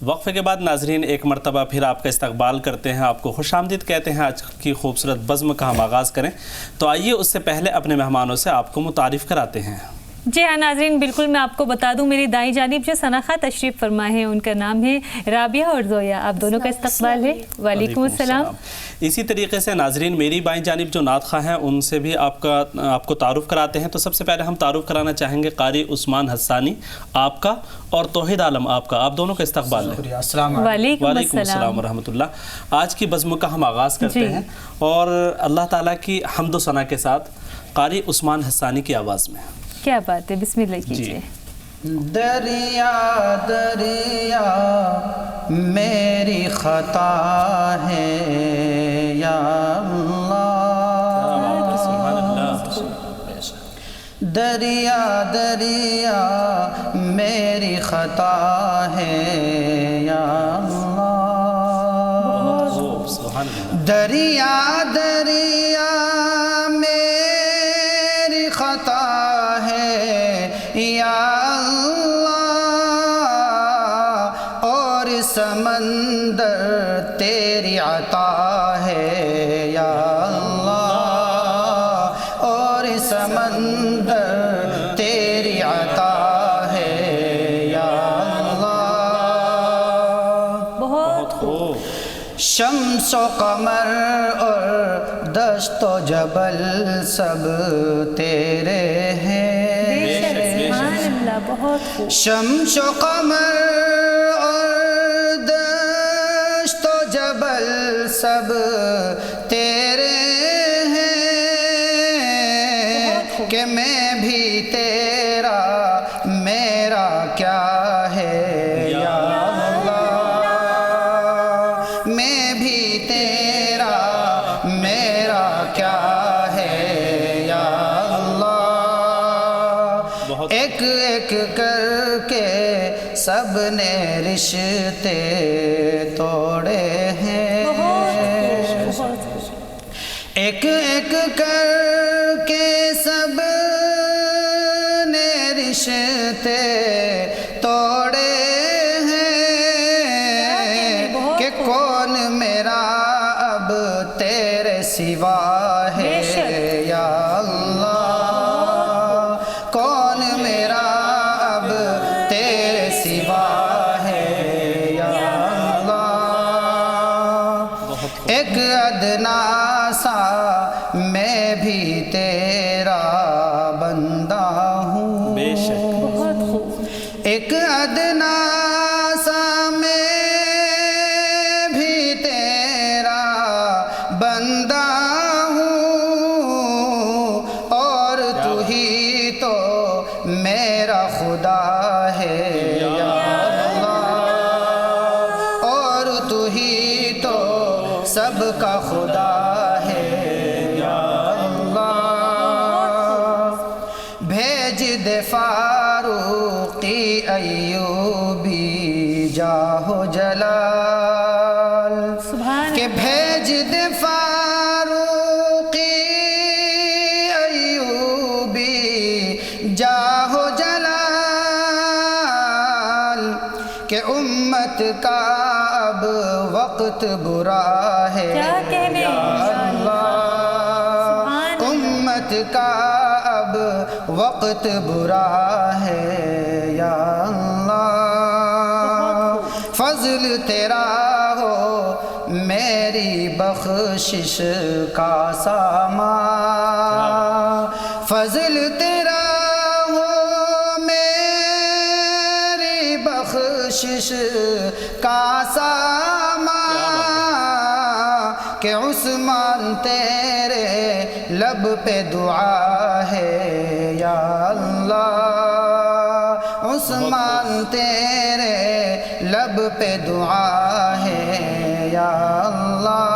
وقفے کے بعد ناظرین ایک مرتبہ پھر آپ کا استقبال کرتے ہیں، آپ کو خوش آمدید کہتے ہیں۔ آج کی خوبصورت بزم کا ہم آغاز کریں تو آئیے اس سے پہلے اپنے مہمانوں سے آپ کو متعارف کراتے ہیں۔ جی ہاں ناظرین، بالکل میں آپ کو بتا دوں، میری دائیں جانب جو ثناء تشریف فرما ہے ان کا نام ہے رابعہ اور زویا، آپ دونوں کا استقبال ہے۔ وعلیکم السلام۔ اسی طریقے سے ناظرین میری بائیں جانب جو نعت خواہ ہیں ان سے بھی آپ کو تعارف کراتے ہیں۔ تو سب سے پہلے ہم تعارف کرانا چاہیں گے قاری عثمان حسانی آپ کا اور توحید عالم آپ کا، آپ دونوں کا استقبال ہے۔ وعلیکم السلام ورحمۃ اللہ۔ آج کی بزم کا ہم آغاز کرتے ہیں اور اللہ تعالیٰ کی حمد و ثنا کے ساتھ قاری عثمان حسانی کی آواز میں۔ کیا بات ہے، بسم اللہ کیجیے۔ دریا دریا میری خطا ہے یا اللہ، دریا دریا میری خطا ہے یا اللہ، دریا دریا میری خطا یا اللہ، اور سمندر تیری عطا ہے یا اللہ، اور سمندر تیری عطا ہے یا اللہ، بہت خوب۔ شمس و قمر اور دشت و جبل سب تیرے ہیں، بہت خوب۔ شمس و قمر اور دشت و جبل سب تیرے ہیں، کہ میں بھی تیرا میرا کیا ہے یا اللہ، میں بھی تیرا میرا کیا ہے یا اللہ، ایک ایک کر کے سب نے رشتے توڑے ہیں، ایک ایک کر کے سب نے رشتے توڑے ہیں، کہ کون میرا اب تیرے سوا ہے یا اللہ، کون میرا اب تیرے سوا ہے یا اللہ، ایک ادنا سا میں بھی تیرا بندہ ہوں، بے شک، ایک ادنا سا میں بھی تیرا بندہ ہوں، اور تو ہی تو میرا خدا ہے یا اللہ، اور تو ہی تو سب کا خدا ہے یا اللہ، بھیج دے فاروقی ایوبی جاہو جلال، کہ بھیج دے فاروقی ایوبی جاہو جلال، کہ امت کا اب وقت برا ہے یا اللہ، امت کا اب وقت برا ہے یا اللہ، فضل تیرا ہو میری بخشش کا سامان، فضل تیرا ہو میری بخشش کا سامان، کہ عثمان تیرے لب پہ دعا ہے یا اللہ، عثمان تیرے لب پہ دعا ہے یا اللہ،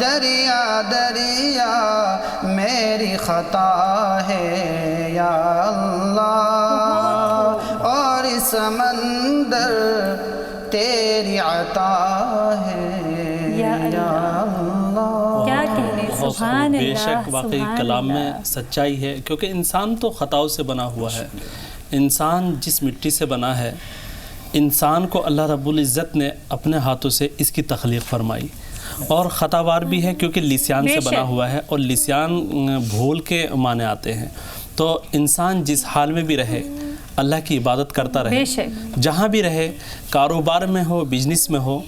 دریا دریا میری خطا ہے یا اللہ، اور سمندر تیری عطا ہے یا اللہ۔ کیا کہنے، سبحان بے اللہ، شک واقعی کلام میں سچائی ہے، کیونکہ انسان تو خطاؤں سے بنا ہوا ہے۔ انسان جس مٹی سے بنا ہے انسان کو اللہ رب العزت نے اپنے ہاتھوں سے اس کی تخلیق فرمائی، اور خطاوار بھی ہے کیونکہ لسان سے بنا ہوا ہے، اور لسان بھول کے معنی آتے ہیں۔ تو انسان جس حال میں بھی رہے اللہ کی عبادت کرتا رہے، جہاں بھی رہے، کاروبار میں ہو، بزنس میں ہو،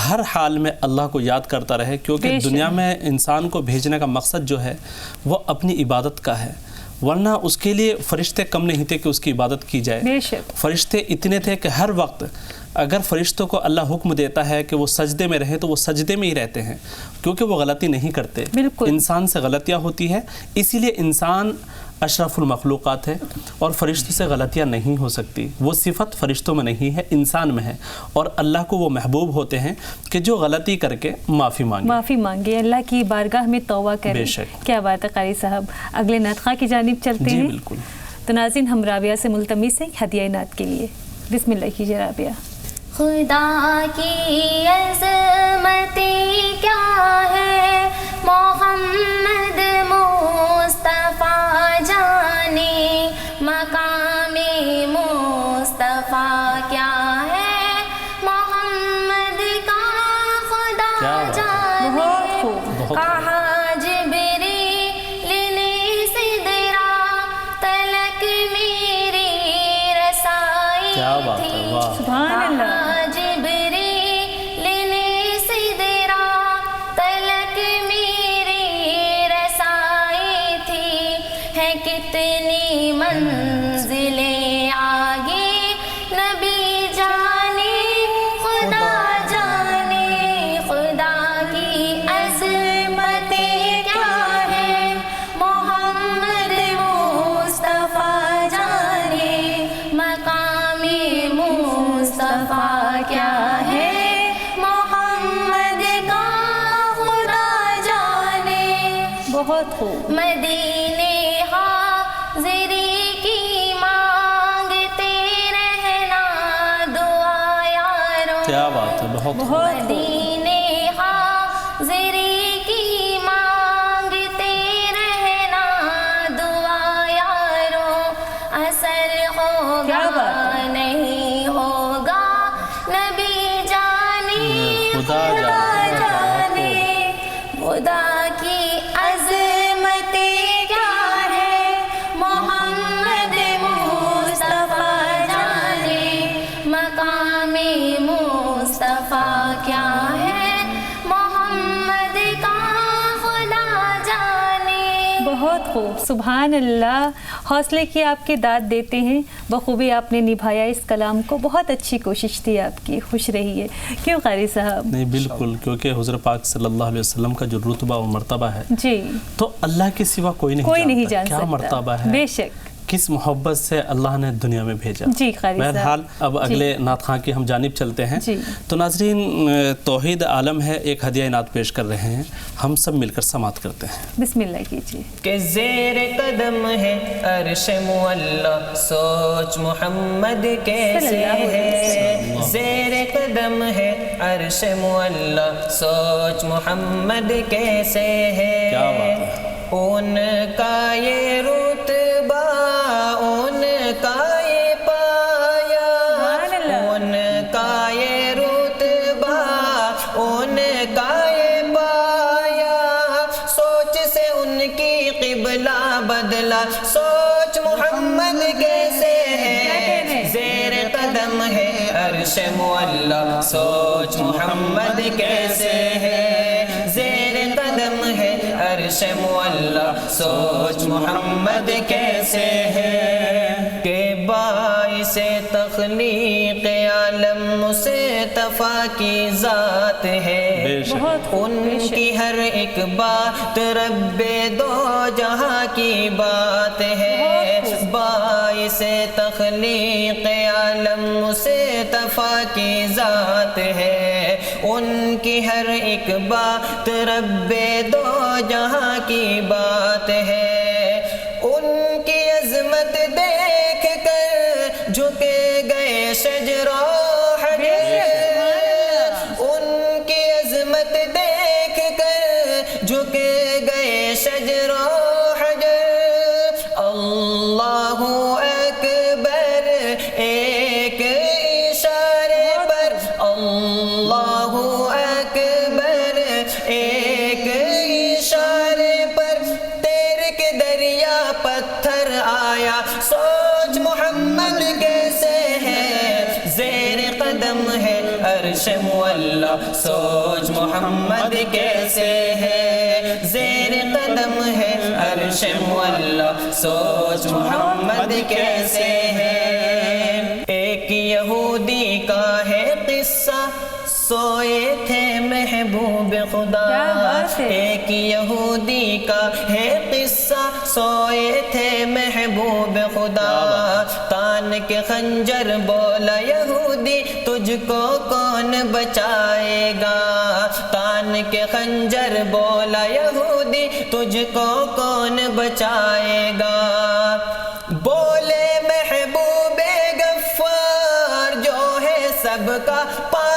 ہر حال میں اللہ کو یاد کرتا رہے، کیونکہ دنیا میں انسان کو بھیجنے کا مقصد جو ہے وہ اپنی عبادت کا ہے، ورنہ اس کے لیے فرشتے کم نہیں تھے کہ اس کی عبادت کی جائے۔ فرشتے اتنے تھے کہ ہر وقت اگر فرشتوں کو اللہ حکم دیتا ہے کہ وہ سجدے میں رہیں تو وہ سجدے میں ہی رہتے ہیں، کیونکہ وہ غلطی نہیں کرتے۔ انسان سے غلطیاں ہوتی ہیں، اسی لیے انسان اشرف المخلوقات ہے، اور فرشتوں سے غلطیاں نہیں ہو سکتی۔ وہ صفت فرشتوں میں نہیں ہے، انسان میں ہے، اور اللہ کو وہ محبوب ہوتے ہیں کہ جو غلطی کر کے معافی مانگے، اللہ کی بارگاہ میں توبہ کرے۔ بے شک۔ کیا بات ہے قاری صاحب، اگلے نعت خواہ کی جانب چلتے ہیں۔ جی بالکل۔ تو ناظرین، ہم رابعہ سے ملتمس ہیں ہدیہ نعت کے لیے، بسم اللہ کیجیے رابعہ۔ خدا کی عظمتی کیا ہے، محمد مصطفیٰ جانے، مقام مصطفیٰ کیا ہے، محمد کا خدا جانے، کہا جبریل نے سدرا تلک میری رسائی تھی، سبحان اللہ۔ کتنی منزلیں آگے نبی جانے، خدا جانے، خدا کی عظمتیں کیا ہے، محمد مصطفیٰ جانے، مقام مصطفیٰ کیا ہے، محمد کا خدا جانے۔ بہت خوب۔ مدینے حاضری کی مانگتے رہنا دعا یارو، کیا بات ہے، بہت خوب۔ مدینے حاضری کی مانگتے رہنا دعا یارو، اثر ہوگا نہیں ہوگا نبی جانے، خدا جانے، خدا کی عظمتیں کیا ہے، محمد مصطفیٰ جانے، مقام مصطفیٰ کیا ہے، محمد کا خدا جانے۔ بہت خوب، سبحان اللہ۔ حوصلے کی آپ کے داد دیتے ہیں، بخوبی آپ نے نبھایا اس کلام کو، بہت اچھی کوشش تھی آپ کی، خوش رہیے۔ کیوں قاری صاحب؟ نہیں بالکل، کیونکہ حضور پاک صلی اللہ علیہ وسلم کا جو رتبہ و مرتبہ ہے جی، تو اللہ کے سوا کوئی نہیں جان سکتا، کیا مرتبہ ہے، بے شک، کس محبت سے اللہ نے دنیا میں بھیجا۔ جی قاری صاحب۔ بہرحال اب اگلے نعت خواہ کی ہم جانب چلتے ہیں۔ جی۔ تو ناظرین، توحید عالم ہے ایک ہدیہ نعت پیش کر رہے ہیں، ہم سب مل کر سماعت کرتے ہیں۔ بسم اللہ کیجیے۔ کہ زیر قدم ہے عرش معلا، سوچ محمد کیسے ہے، زیر قدم ہے عرش معلا، سوچ محمد کیسے ہے، کیا بات ہے۔ ان کا یہ رتبہ، ان کا یہ پایا، ان کا یہ رتبہ، ان کا یہ پایا، سوچ سے ان کی قبلہ بدلا، سوچ محمد کیسے ہے، زیر قدم ہے عرش معلا، سوچ محمد کیسے ہے، زیر قدم ہے عرش معلا، سوچ محمد کیسے ہے، کہ باعث تخلیق عالم مصطفیٰ کی ذات ہے، ان کی ہر ایک بات رب دو جہاں کی بات ہے، باعث تخلیق عالم مصطفیٰ کی ذات ہے، ان کی ہر ایک بات رب دو جہاں کی بات ہے، ان کی عظمت دیکھ کر جھکے گئے شجر و حجر، ان کی عظمت دیکھ کر جھکے گئے شجر و حجر، اللہ اکبر ایک اشارہ سوچ محمد کیسے ہے زیر قدم ہے عرش معلا سوچ محمد کیسے ہے زیر قدم ہے عرش معلا سوچ محمد کیسے ہے ایک یہودی کا ہے قصہ سوئے تھے محبوب خدا ایک یہودی کا ہے قصہ سوئے تھے محبوب خدا تان کے خنجر بولا یہودی تجھ کو کون بچائے گا تان کے خنجر بولا یہودی تجھ کو کون بچائے گا بولے محبوب غفار جو ہے سب کا پالنہار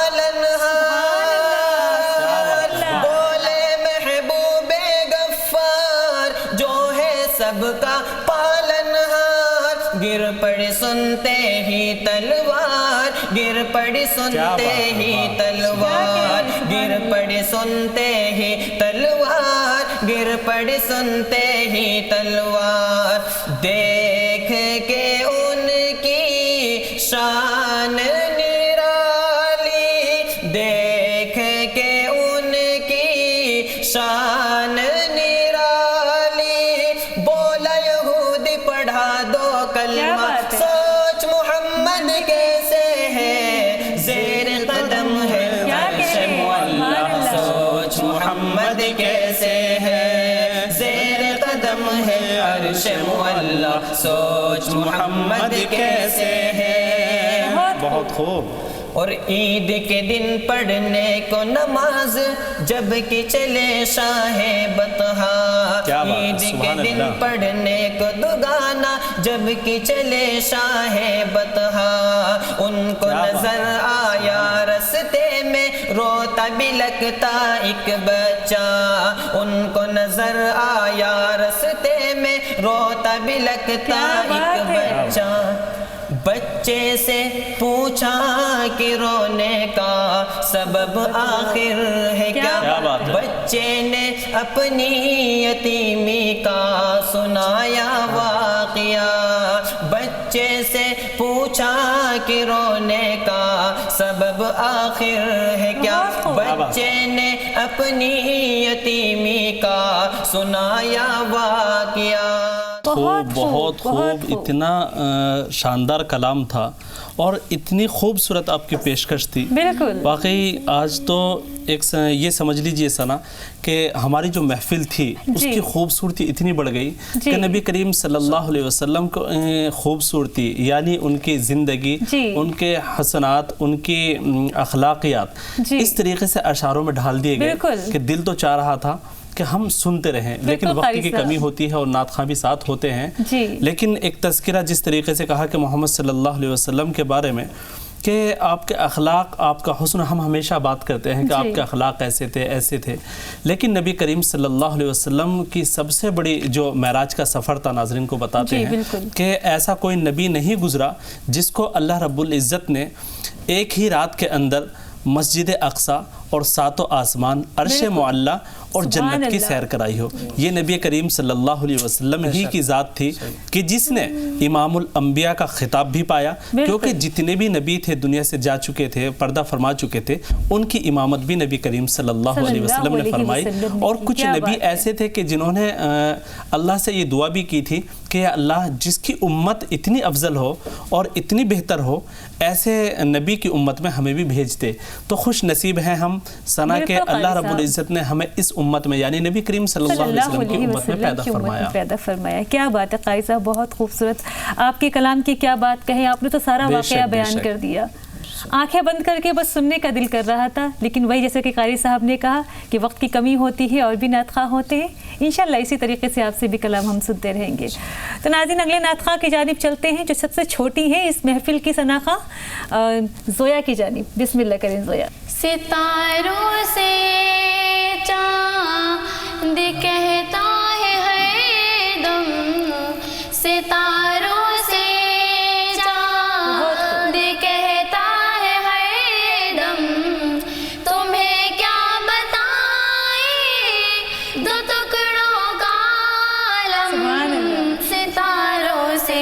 بولے محبوب غفار جو ہے سب کا پالنہار گر پڑی سنتے ہی تلوار گر پڑی سنتے ہی تلوار گر پڑی سنتے ہی تلوار گر پڑی سنتے ہی تلوار دیکھ کے ان کی شان نرالی دیکھ کے ان کی شان نرالی بولا یہودی پڑھا دو کلمہ سوچ محمد کیسے ہے زیر قدم ہے عرش معلا سوچ محمد کیسے ہے زیر قدم ہے عرش معلا سوچ محمد کیسے ہے بہت خوب اور عید کے دن پڑھنے کو نماز جب کہ چلے شاہ بطحا عید کے دن پڑھنے کو دگانا جب کہ چلے شاہ بطحا ان کو نظر آیا رستے میں روتا بلکتا ایک بچہ ان کو نظر آیا رستے میں روتا بلکتا ایک بچہ بچے سے پوچھا کہ رونے کا سبب آخر ہے کیا بچے نے اپنی یتیمی کا سنایا واقعہ بچے سے پوچھا کہ رونے کا سبب آخر ہے کیا بچے نے اپنی یتیمی کا سنایا واقعہ بہت خوب اتنا شاندار کلام تھا اور اتنی خوبصورت آپ کی پیشکش تھی بالکل واقعی آج تو ایک یہ سمجھ لیجئے سنا کہ ہماری جو محفل تھی اس کی خوبصورتی اتنی بڑھ گئی کہ نبی کریم صلی اللہ علیہ وسلم کو خوبصورتی یعنی ان کی زندگی ان کے حسنات ان کی اخلاقیات اس طریقے سے اشعاروں میں ڈھال دیے گئے کہ دل تو چاہ رہا تھا کہ ہم سنتے رہیں لیکن وقت کی کمی ہوتی ہے اور نعت خواں بھی ساتھ ہوتے ہیں لیکن ایک تذکرہ جس طریقے سے کہا کہ محمد صلی اللہ علیہ وسلم کے بارے میں کہ آپ کے اخلاق آپ کا حسن ہم ہمیشہ بات کرتے ہیں کہ آپ کے اخلاق ایسے تھے لیکن نبی کریم صلی اللہ علیہ وسلم کی سب سے بڑی جو معراج کا سفر تھا ناظرین کو بتاتے ہیں کہ ایسا کوئی نبی نہیں گزرا جس کو اللہ رب العزت نے ایک ہی رات کے اندر مسجد اقصی اور ساتوں آسمان عرش معلا اور جنت کی سیر کرائی ہو یہ نبی کریم صلی اللہ علیہ وسلم ہی کی ذات تھی کہ جس نے امام الانبیاء کا خطاب بھی پایا کیونکہ جتنے بھی نبی تھے دنیا سے جا چکے تھے پردہ فرما چکے تھے ان کی امامت بھی نبی کریم صلی اللہ علیہ وسلم نے فرمائی اور کچھ نبی ایسے تھے کہ جنہوں نے اللہ سے یہ دعا بھی کی تھی کہ اللہ جس کی امت اتنی افضل ہو اور اتنی بہتر ہو ایسے نبی کی امت میں ہمیں بھی بھیج دے تو خوش نصیب ہیں ہم سنا کہ اللہ رب العزت نے ہمیں اس امت میں یعنی نبی کریم صلی اللہ علیہ وسلم کی امت میں پیدا فرمایا کیا بات ہے قاری صاحب بہت خوبصورت آپ کے کلام کی کیا بات کہیں آپ نے تو سارا واقعہ بیان کر دیا آنکھیں بند کر کے بس سننے کا دل کر رہا تھا لیکن وہی جیسے کہ قاری صاحب نے کہا کہ وقت کی کمی ہوتی ہے اور بھی نعت خواں ہوتے ہیں انشاءاللہ اسی طریقے سے آپ سے بھی کلام ہم سنتے رہیں گے تو ناظرین اگلے نعت خواں کی جانب چلتے ہیں جو سب سے چھوٹی ہے اس محفل کی ثنا خواں زویا کی جانب بسم اللہ کریں زویا ستاروں سے چاند کہتا ہے ہر دم ستاروں سے چاند کہتا ہے ہر دم تمہیں کیا بتائیں دو ٹکڑوں کا عالم ستاروں سے